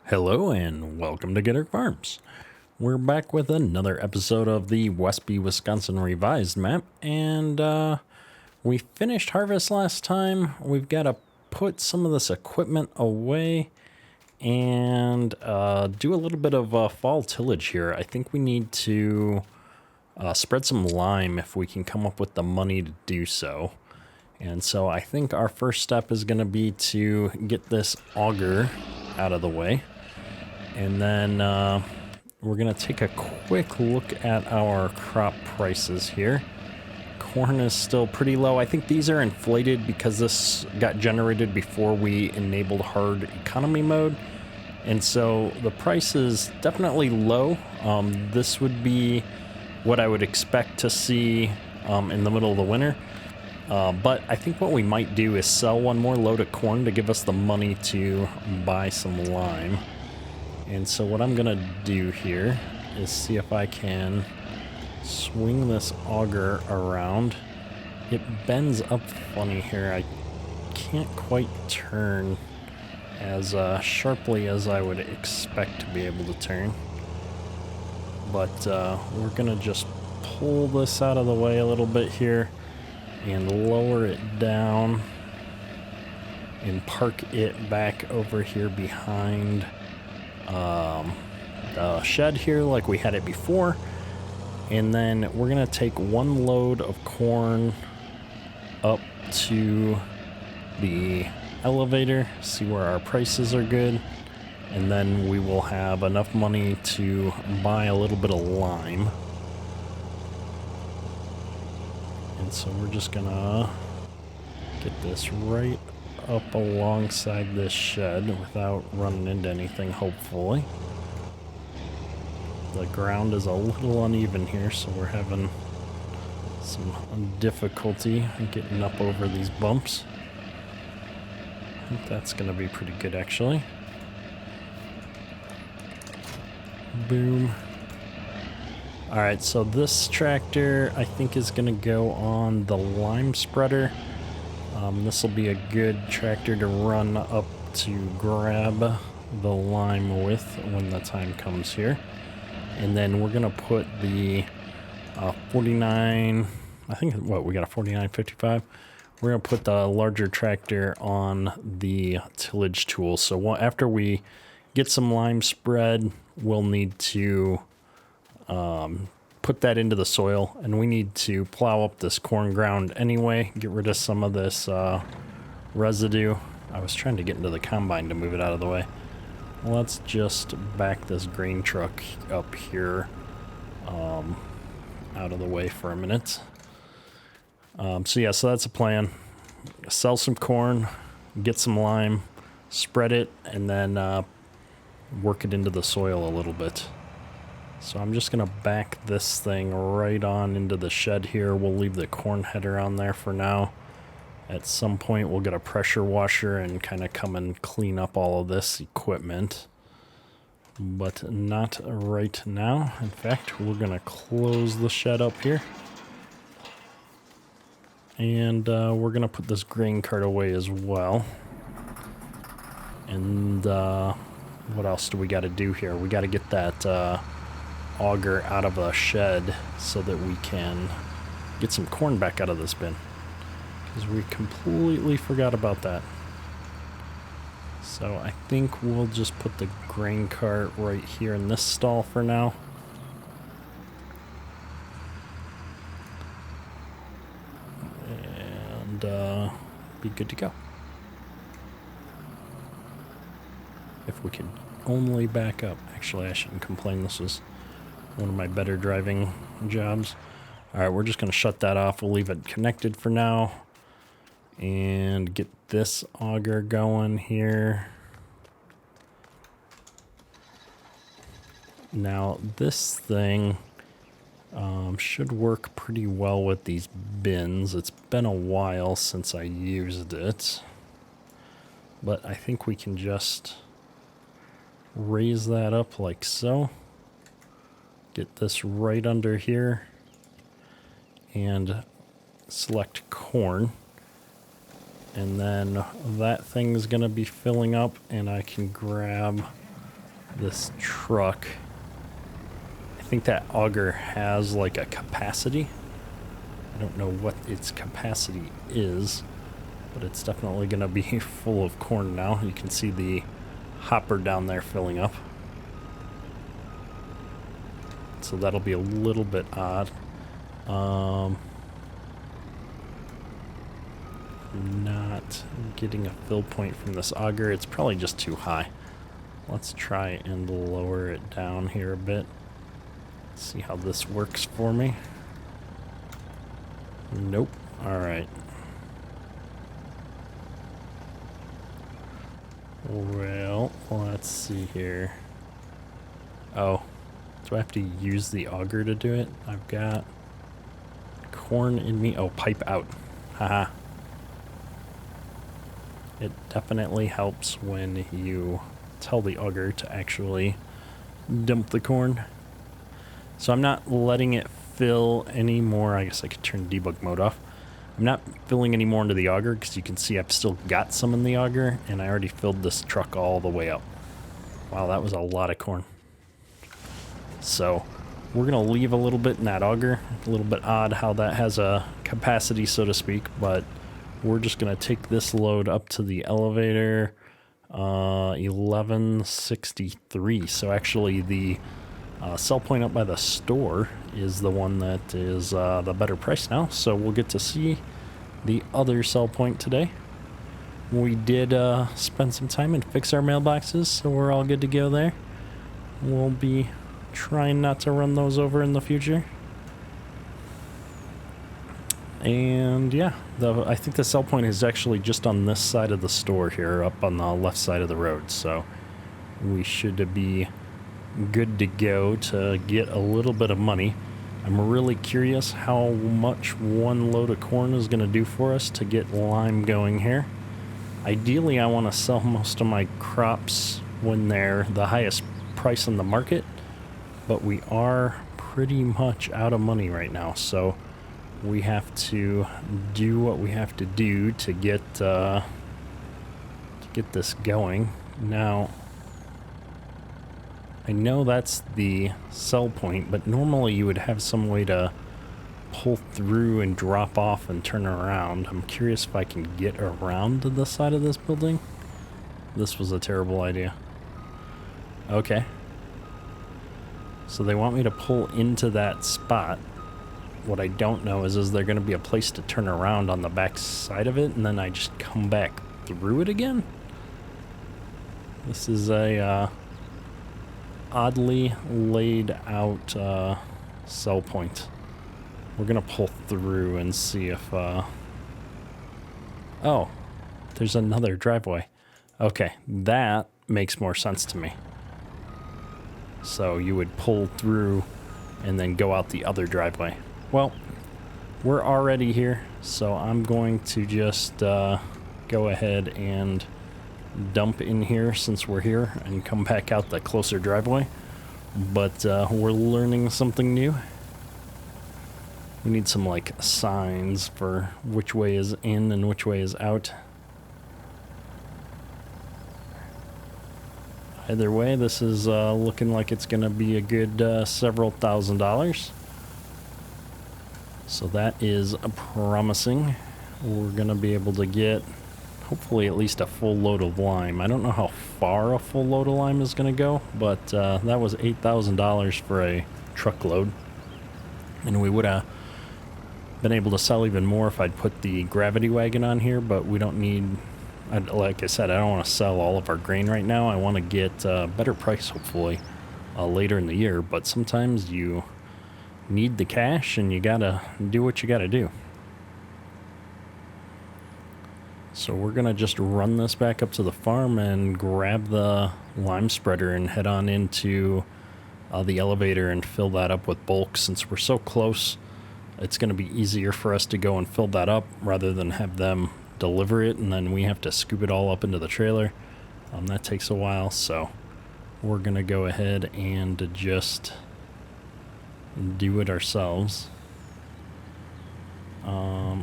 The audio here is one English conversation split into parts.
Hello and welcome to Getter Farms. We're back with another episode of the Westby Wisconsin Revised map, and we finished harvest last time. We've got to put some of this equipment away and do a little bit of fall tillage here. I think we need to spread some lime if we can come up with the money to do so. And so I think our first step is going to be to get this auger out of the way. And then we're going to take a quick look at our crop prices here. Corn is still pretty low. I think these are inflated because this got generated before we enabled hard economy mode. And so the price is definitely low. This would be what I would expect to see in the middle of the winter. But I think what we might do is sell one more load of corn to give us the money to buy some lime. And so what I'm going to do here is see if I can swing this auger around. It bends up funny here. I can't quite turn as sharply as I would expect to be able to turn. But we're going to just pull this out of the way a little bit here and lower it down and park it back over here behind the shed here like we had it before. And then we're gonna take one load of corn up to the elevator, see where our prices are good, and then we will have enough money to buy a little bit of lime. And so we're just gonna get this right up alongside this shed without running into anything, hopefully. The ground is a little uneven here, so we're having some difficulty getting up over these bumps. I think that's going to be pretty good, actually. Boom. Alright, so this tractor I think is going to go on the lime spreader. This will be a good tractor to run up to grab the lime with when the time comes here. And then we're going to put the 49, I think, we got a 4955? We're going to put the larger tractor on the tillage tool. So after we get some lime spread, we'll need to put that into the soil, and we need to plow up this corn ground anyway, get rid of some of this residue. I was trying to get into the combine to move it out of the way. Let's just back this grain truck up here out of the way for a minute. So that's a plan. Sell some corn, get some lime, spread it, and then work it into the soil a little bit. So I'm just going to back this thing right on into the shed here. We'll leave the corn header on there for now. At some point, we'll get a pressure washer and kind of come and clean up all of this equipment. But not right now. In fact, we're going to close the shed up here. And we're going to put this grain cart away as well. And what else do we got to do here? We got to get that auger out of a shed so that we can get some corn back out of this bin, because we completely forgot about that. So I think we'll just put the grain cart right here in this stall for now. And be good to go. If we could only back up. Actually, I shouldn't complain. This is one of my better driving jobs. All right, we're just going to shut that off. We'll leave it connected for now and get this auger going here. Now, this thing should work pretty well with these bins. It's been a while since I used it, but I think we can just raise that up like so. Get this right under here and select corn. And then that thing's going to be filling up, and I can grab this truck. I think that auger has like a capacity. I don't know what its capacity is, but it's definitely going to be full of corn now. You can see the hopper down there filling up. So that'll be a little bit odd. Not getting a fill point from this auger. It's probably just too high. Let's try and lower it down here a bit. See how this works for me. Nope. All right. Well, let's see here. Oh, do I have to use the auger to do it? I've got corn in me. Oh, pipe out. Haha. It definitely helps when you tell the auger to actually dump the corn. So I'm not letting it fill anymore. I guess I could turn debug mode off. I'm not filling any more into the auger because you can see I've still got some in the auger, and I already filled this truck all the way up. Wow, that was a lot of corn. So we're going to leave a little bit in that auger. A little bit odd how that has a capacity, so to speak, but we're just going to take this load up to the elevator, 1163. So actually the sell point up by the store is the one that is the better price now. So we'll get to see the other sell point today. We did spend some time and fix our mailboxes, so we're all good to go there. We'll be trying not to run those over in the future. And yeah, I think the sell point is actually just on this side of the store here, up on the left side of the road. So we should be good to go to get a little bit of money. I'm really curious how much one load of corn is going to do for us to get lime going here. Ideally, I want to sell most of my crops when they're the highest price on the market, but we are pretty much out of money right now. So we have to do what we have to do to get this going. Now, I know that's the sell point, but normally you would have some way to pull through and drop off and turn around. I'm curious if I can get around to the side of this building. This was a terrible idea. Okay. So they want me to pull into that spot. What I don't know is there going to be a place to turn around on the back side of it, and then I just come back through it again? This is a oddly laid out sell point. We're going to pull through and see if... Oh, there's another driveway. Okay, that makes more sense to me. So you would pull through and then go out the other driveway. Well, we're already here, so I'm going to just go ahead and dump in here since we're here and come back out the closer driveway. But we're learning something new. We need some like signs for which way is in and which way is out. Either way, this is looking like it's going to be a good several $1,000s. So that is promising. We're going to be able to get hopefully at least a full load of lime. I don't know how far a full load of lime is going to go, but that was $8,000 for a truckload. And we would have been able to sell even more if I'd put the gravity wagon on here, but we don't need... like I said, I don't want to sell all of our grain right now. I want to get a better price, hopefully, later in the year. But sometimes you need the cash, and you gotta do what you gotta do. So we're gonna just run this back up to the farm and grab the lime spreader and head on into the elevator and fill that up with bulk. Since we're so close, it's gonna be easier for us to go and fill that up rather than have them deliver it and then we have to scoop it all up into the trailer. That takes a while, so we're gonna go ahead and just do it ourselves.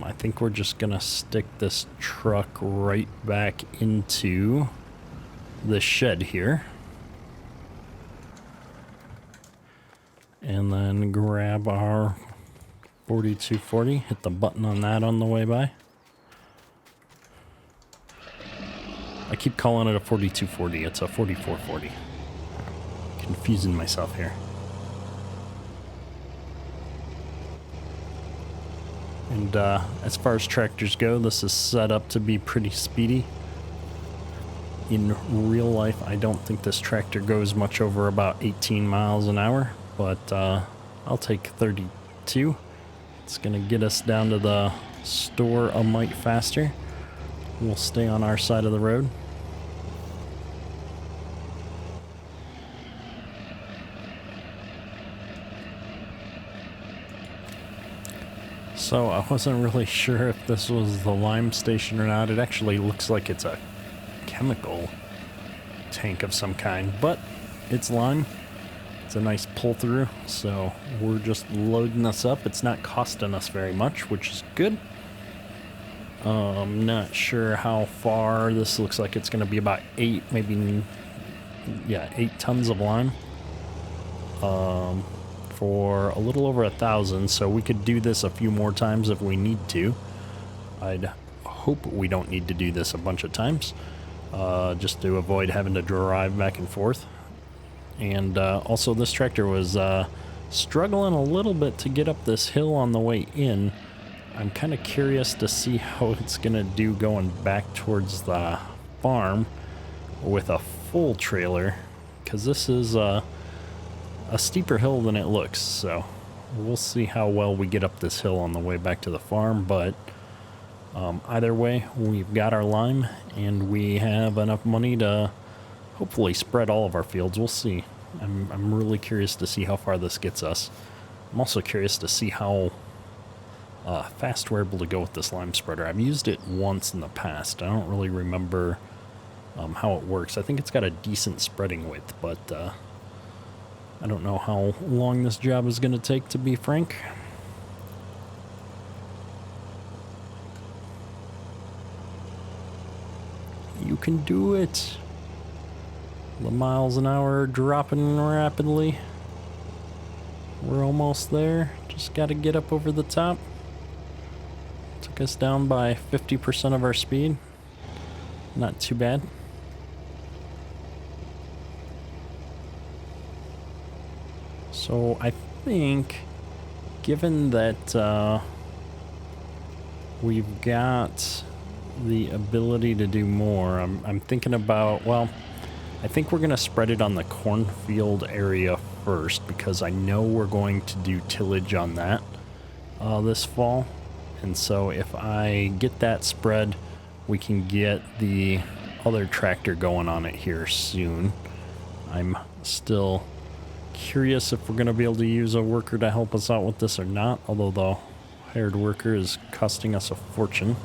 I think we're just gonna stick this truck right back into the shed here. And then grab our 4240, hit the button on that on the way by. I keep calling it a 4240, it's a 4440. Confusing myself here. And as far as tractors go, this is set up to be pretty speedy. In real life, I don't think this tractor goes much over about 18 miles an hour, but I'll take 32. It's going to get us down to the store a mite faster. We'll stay on our side of the road. So I wasn't really sure if this was the lime station or not. It actually looks like it's a chemical tank of some kind, but it's lime. It's a nice pull through, so we're just loading this up. It's not costing us very much, which is good. I'm not sure how far. This looks like it's going to be about 8 tons of lime. For a little over 1,000, so we could do this a few more times if we need to. I'd hope we don't need to do this a bunch of times, just to avoid having to drive back and forth. And also this tractor was struggling a little bit to get up this hill on the way in. I'm kind of curious to see how it's gonna do going back towards the farm with a full trailer, because this is a steeper hill than it looks, so we'll see how well we get up this hill on the way back to the farm. But either way, we've got our lime and we have enough money to hopefully spread all of our fields. We'll see. I'm really curious to see how far this gets us. I'm also curious to see how fast we're able to go with this lime spreader. I've used it once in the past. I don't really remember how it works. I think it's got a decent spreading width, but I don't know how long this job is going to take, to be frank. You can do it. The miles an hour are dropping rapidly. We're almost there. Just got to get up over the top. Took us down by 50% of our speed. Not too bad. So I think, given that we've got the ability to do more, I'm thinking about, well, I think we're going to spread it on the cornfield area first, because I know we're going to do tillage on that this fall. And so if I get that spread, we can get the other tractor going on it here soon. I'm still curious if we're going to be able to use a worker to help us out with this or not, although the hired worker is costing us a fortune.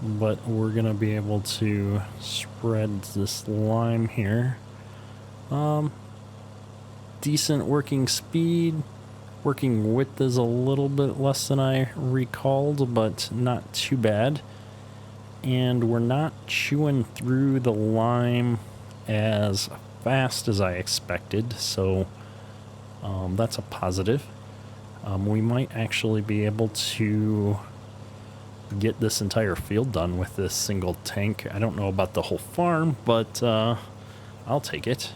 But we're going to be able to spread this lime here. Decent working speed. Working width is a little bit less than I recalled, but not too bad. And we're not chewing through the lime as fast as I expected, so that's a positive. We might actually be able to get this entire field done with this single tank. I don't know about the whole farm, but I'll take it.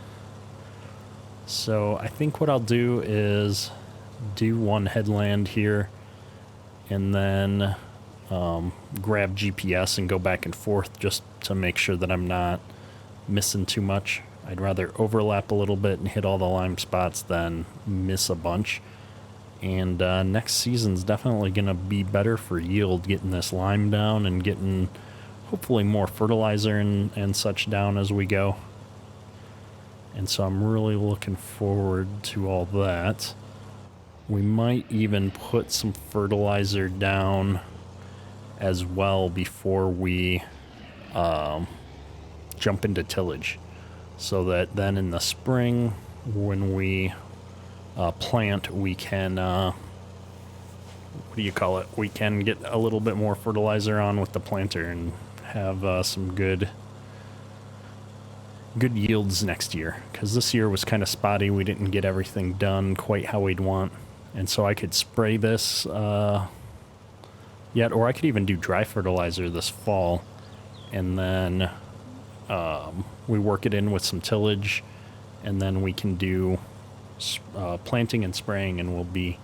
So I think what I'll do is do one headland here and then grab GPS and go back and forth just to make sure that I'm not missing too much. I'd rather overlap a little bit and hit all the lime spots than miss a bunch. And next season's definitely going to be better for yield, getting this lime down and getting hopefully more fertilizer and such down as we go. And so I'm really looking forward to all that. We might even put some fertilizer down as well before we jump into tillage, so that then in the spring when we plant, we can we can get a little bit more fertilizer on with the planter and have some good good yields next year, because this year was kind of spotty. We didn't get everything done quite how we'd want, and so I could spray this yet, or I could even do dry fertilizer this fall, and then we work it in with some tillage, and then we can do planting and spraying, and we'll be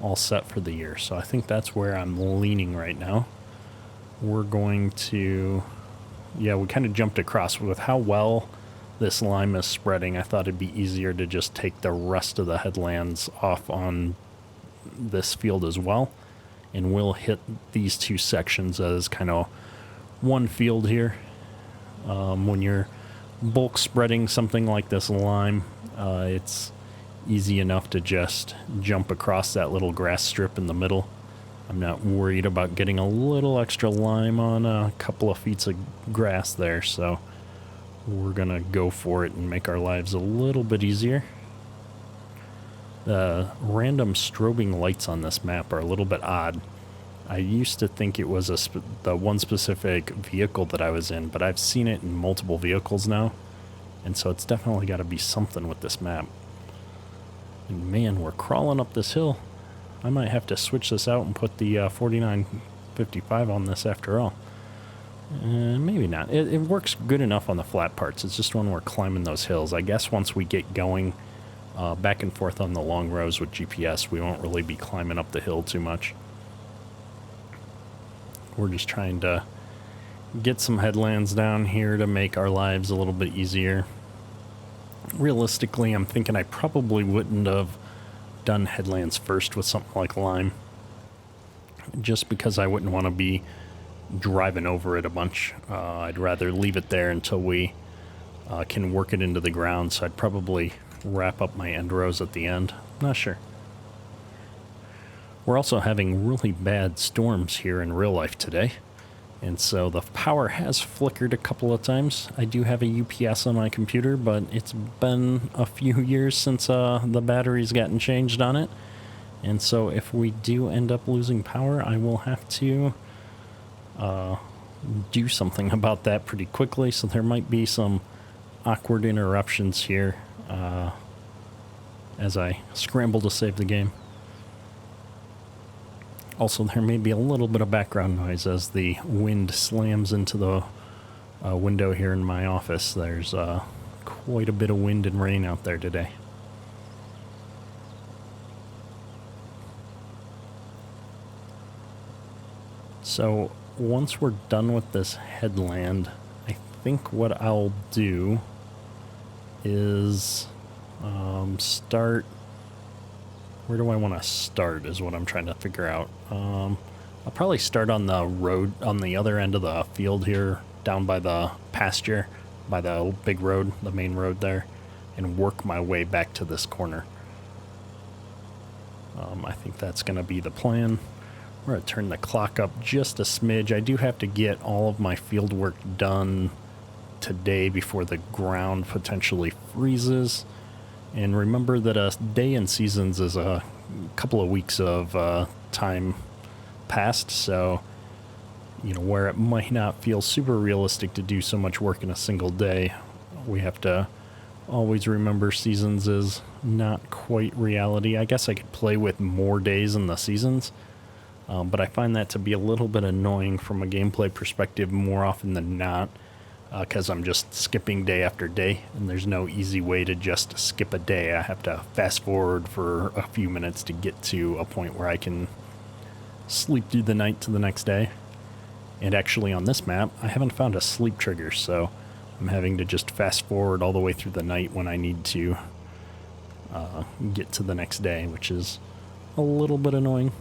all set for the year. So I think that's where I'm leaning right now. We're going to, yeah, we kind of jumped across with how well this lime is spreading. I thought it'd be easier to just take the rest of the headlands off on this field as well, and we'll hit these two sections as kind of one field here. When you're bulk spreading something like this lime, it's easy enough to just jump across that little grass strip in the middle. I'm not worried about getting a little extra lime on a couple of feet of grass there, so we're gonna go for it and make our lives a little bit easier. The random strobing lights on this map are a little bit odd. I used to think it was the one specific vehicle that I was in, but I've seen it in multiple vehicles now, and so it's definitely got to be something with this map. And man, we're crawling up this hill. I might have to switch this out and put the 4955 on this after all. Maybe not. It works good enough on the flat parts. It's just when we're climbing those hills. I guess once we get going back and forth on the long rows with GPS, we won't really be climbing up the hill too much. We're just trying to get some headlands down here to make our lives a little bit easier. Realistically, I'm thinking I probably wouldn't have done headlands first with something like lime, just because I wouldn't want to be driving over it a bunch. I'd rather leave it there until we can work it into the ground, so I'd probably wrap up my end rows at the end. Not sure. We're also having really bad storms here in real life today, and so the power has flickered a couple of times. I do have a UPS on my computer, but it's been a few years since the battery's gotten changed on it, and so if we do end up losing power, I will have to do something about that pretty quickly. So there might be some awkward interruptions here as I scramble to save the game. Also, there may be a little bit of background noise as the wind slams into the window here in my office. There's quite a bit of wind and rain out there today. So once we're done with this headland, I think what I'll do is start. Where do I want to start is what I'm trying to figure out. I'll probably start on the road, on the other end of the field here, down by the pasture, by the big road, the main road there, and work my way back to this corner. I think that's going to be the plan. We're going to turn the clock up just a smidge. I do have to get all of my field work done today before the ground potentially freezes. And remember that a day in seasons is a couple of weeks of time past, so, you know, where it might not feel super realistic to do so much work in a single day, we have to always remember seasons is not quite reality. I guess I could play with more days in the seasons, but I find that to be a little bit annoying from a gameplay perspective more often than not. Because I'm just skipping day after day, and there's no easy way to just skip a day. I have to fast forward for a few minutes to get to a point where I can sleep through the night to the next day. And actually on this map, I haven't found a sleep trigger, so I'm having to just fast forward all the way through the night when I need to get to the next day, which is a little bit annoying.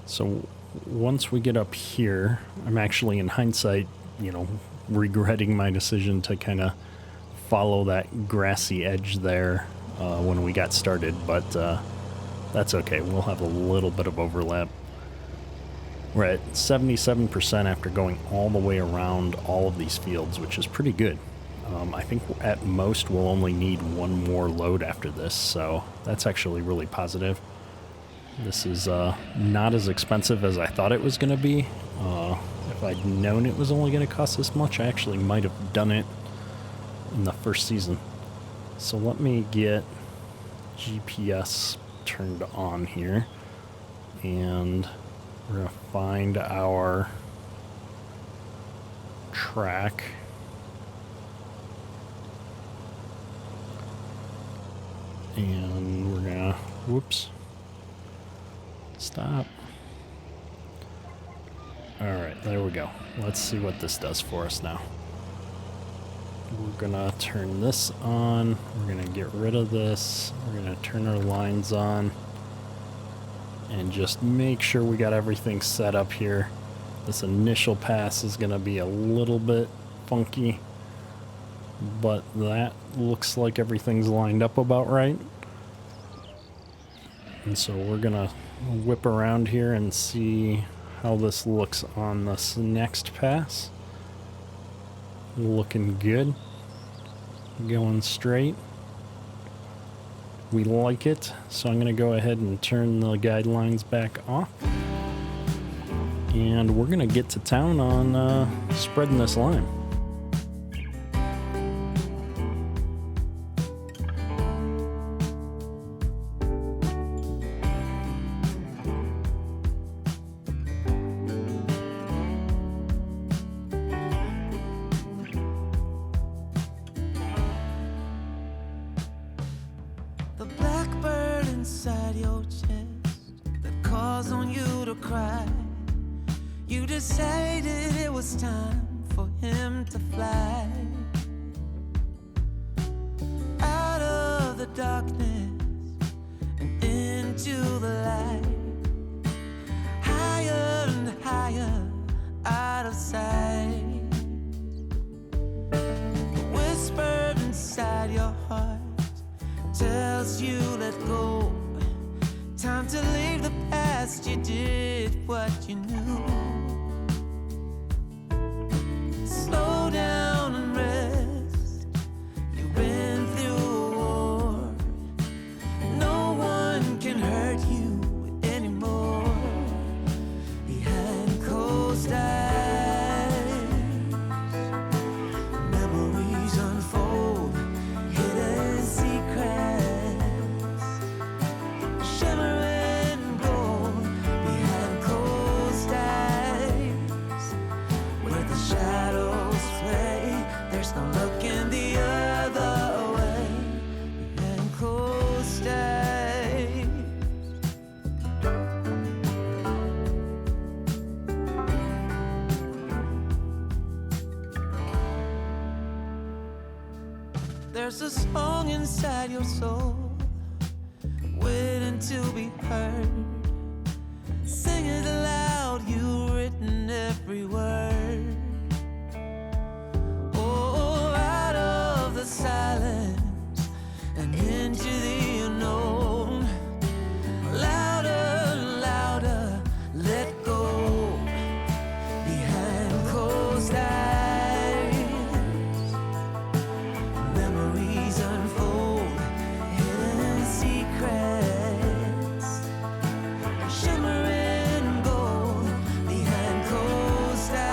So once we get up here, I'm actually, in hindsight, you know, regretting my decision to kind of follow that grassy edge there when we got started, but that's okay. We'll have a little bit of overlap. We're at 77% after going all the way around all of these fields, which is pretty good. I think at most we'll only need one more load after this, so that's actually really positive. This is not as expensive as I thought it was going to be. If If I'd known it was only going to cost this much, I actually might have done it in the first season. So let me get GPS turned on here, and we're going to find our track. And we're going to, whoops, stop. All right, there we go. Let's see what this does for us now. We're gonna turn this on. We're gonna get rid of this. We're gonna turn our lines on and just make sure we got everything set up here. This initial pass is gonna be a little bit funky, but that looks like everything's lined up about right. And so we're gonna whip around here and see how this looks on this next pass. Looking good. Going straight. We like it, so I'm going to go ahead and turn the guidelines back off. And we're going to get to town on spreading this lime. The blackbird inside your chest that calls on you to cry. You decided it was time for him to fly out of the darkness and into the light, higher and higher out of sight. The whisper inside your heart tells you let go. Time to leave the past. You did what you knew. Slow down and rest. You've been through a war. No one can hurt you anymore. Behind closed eyes, memories unfold. Hidden secrets. There's a song inside your soul, waiting to be heard. Sing it aloud, you've written every word. Oh, out of the silence and into the unknown. Louder, louder, let go. Behind closed eyes, unfold, hidden secrets, shimmering gold behind closed eyes.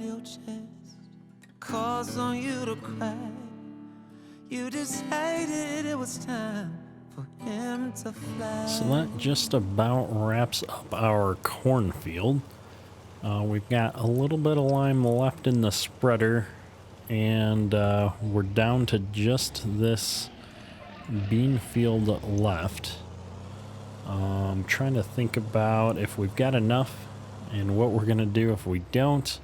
inside your chest calls on you to cry. You decided it was time for him to fly. So that just about wraps up our cornfield. We've got a little bit of lime left in the spreader, and we're down to just this bean field left. I'm trying to think about if we've got enough and what we're going to do if we don't.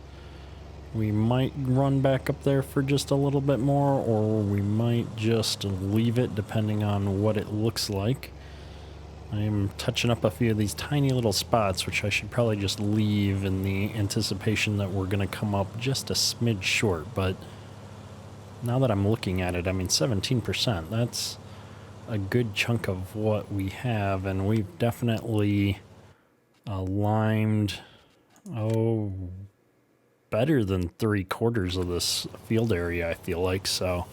We might run back up there for just a little bit more, or we might just leave it depending on what it looks like. I'm touching up a few of these tiny little spots, which I should probably just leave in the anticipation that we're going to come up just a smidge short. But now that I'm looking at it, I mean, 17%, that's a good chunk of what we have, and we've definitely limed, better than 3/4 of this field area, I feel like. So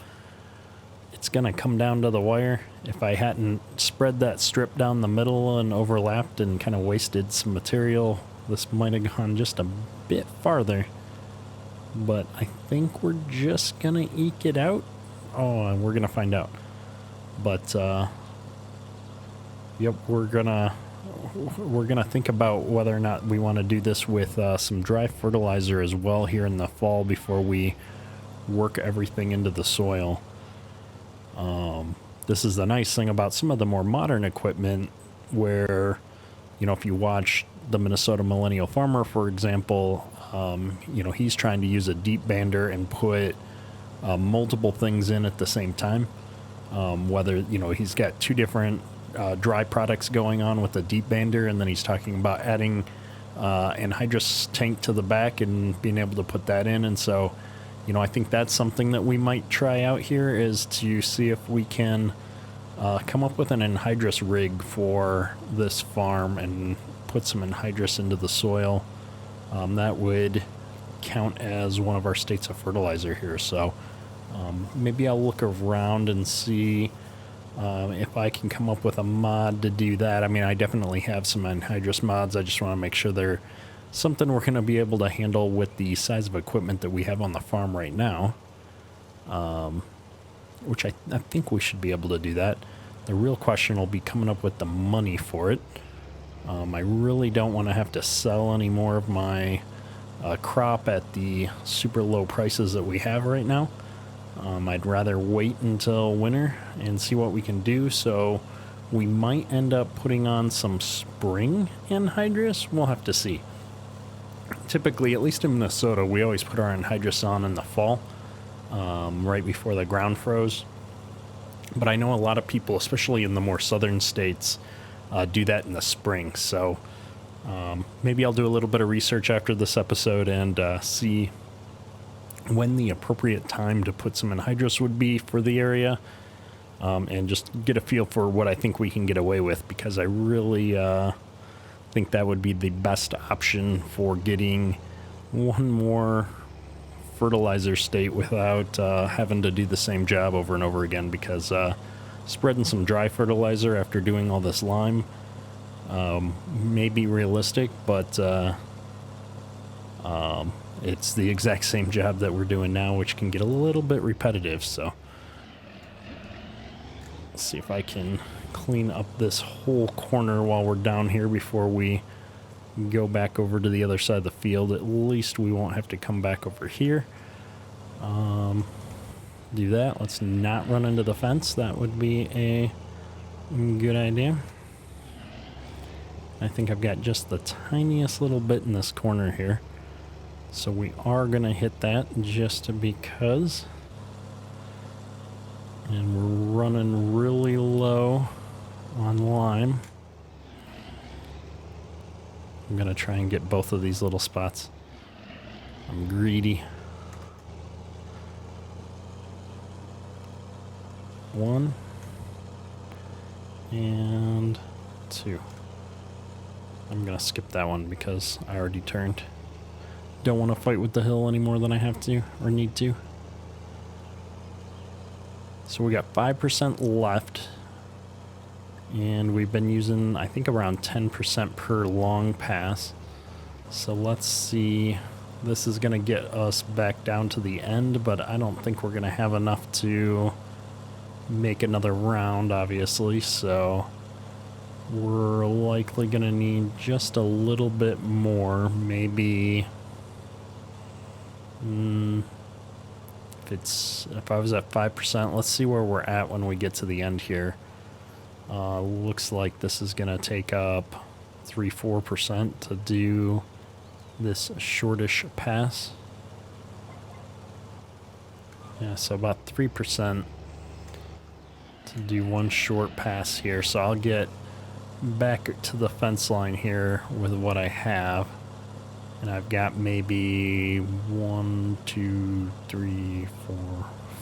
it's going to come down to the wire. If I hadn't spread that strip down the middle and overlapped and kind of wasted some material, this might have gone just a bit farther. But I think we're just going to eke it out. Oh, and we're going to find out. But, yep, we're gonna think about whether or not we want to do this with some dry fertilizer as well here in the fall before we work everything into the soil. This is the nice thing about some of the more modern equipment where, you know, if you watch the Minnesota Millennial Farmer, for example, you know, he's trying to use a deep bander and put multiple things in at the same time. Whether, you know, he's got two different dry products going on with the deep bander, and then he's talking about adding anhydrous tank to the back and being able to put that in. And so, you know, I think that's something that we might try out here, is to see if we can come up with an anhydrous rig for this farm and put some anhydrous into the soil. That would count as one of our states of fertilizer here. So maybe I'll look around and see if I can come up with a mod to do that. I mean, I definitely have some anhydrous mods. I just want to make sure they're something we're going to be able to handle with the size of equipment that we have on the farm right now, which I think we should be able to do that. The real question will be coming up with the money for it. I really don't want to have to sell any more of my crop at the super low prices that we have right now. I'd rather wait until winter and see what we can do. So we might end up putting on some spring anhydrous. We'll have to see. Typically, at least in Minnesota, we always put our anhydrous on in the fall, right before the ground froze. But I know a lot of people, especially in the more southern states, do that in the spring. So maybe I'll do a little bit of research after this episode and see when the appropriate time to put some anhydrous would be for the area, and just get a feel for what I think we can get away with, because I really think that would be the best option for getting one more fertilizer state without having to do the same job over and over again, because spreading some dry fertilizer after doing all this lime may be realistic, but it's the exact same job that we're doing now, which can get a little bit repetitive. So let's see if I can clean up this whole corner while we're down here before we go back over to the other side of the field. At least we won't have to come back over here. Do that. Let's not run into the fence. That would be a good idea. I think I've got just the tiniest little bit in this corner here. So we are going to hit that just because. And we're running really low on lime. I'm going to try and get both of these little spots. I'm greedy. 1 and 2. I'm going to skip that one because I already turned. Don't want to fight with the hill any more than I have to or need to. So we got 5% left, and we've been using, I think, around 10% per long pass. So let's see This is going to get us back down to the end, but I don't think we're going to have enough to make another round, obviously, so we're likely going to need just a little bit more, maybe if I was at 5%, let's see where we're at when we get to the end here. Looks like this is going to take up 3-4% to do this shortish pass. Yeah, so about 3% to do one short pass here. So I'll get back to the fence line here with what I have. And I've got maybe 1, 2, 3, 4,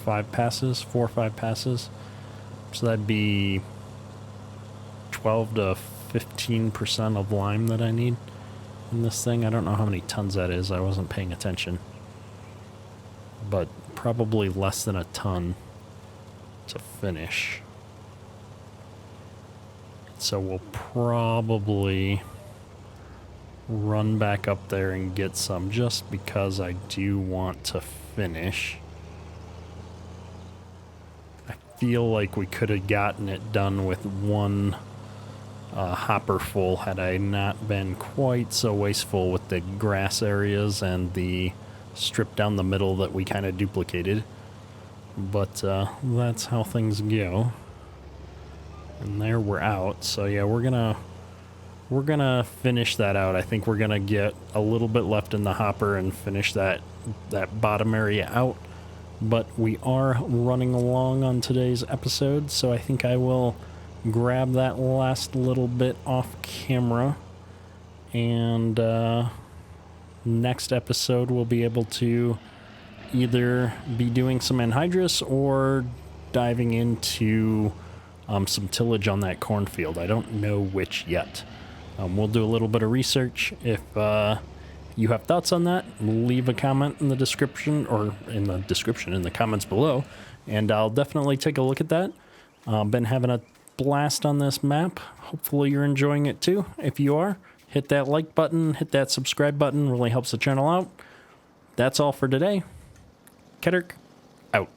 5 passes, 4 or 5 passes. So that'd be 12 to 15% of lime that I need in this thing. I don't know how many tons that is. I wasn't paying attention. But probably less than a ton to finish. So we'll probably run back up there and get some just because I do want to finish. I feel like we could have gotten it done with one hopper full had I not been quite so wasteful with the grass areas and the strip down the middle that we kind of duplicated. But that's how things go. And there we're out. So yeah, we're gonna finish that out. I think we're gonna get a little bit left in the hopper and finish that bottom area out. But we are running along on today's episode, so I think I will grab that last little bit off camera, and next episode we'll be able to either be doing some anhydrous or diving into some tillage on that cornfield. I don't know which yet. We'll do a little bit of research. If you have thoughts on that, leave a comment in the description, or in the comments below, and I'll definitely take a look at that. Been having a blast on this map. Hopefully you're enjoying it too. If you are, hit that like button, hit that subscribe button, really helps the channel out. That's all for today. Kedrick, out.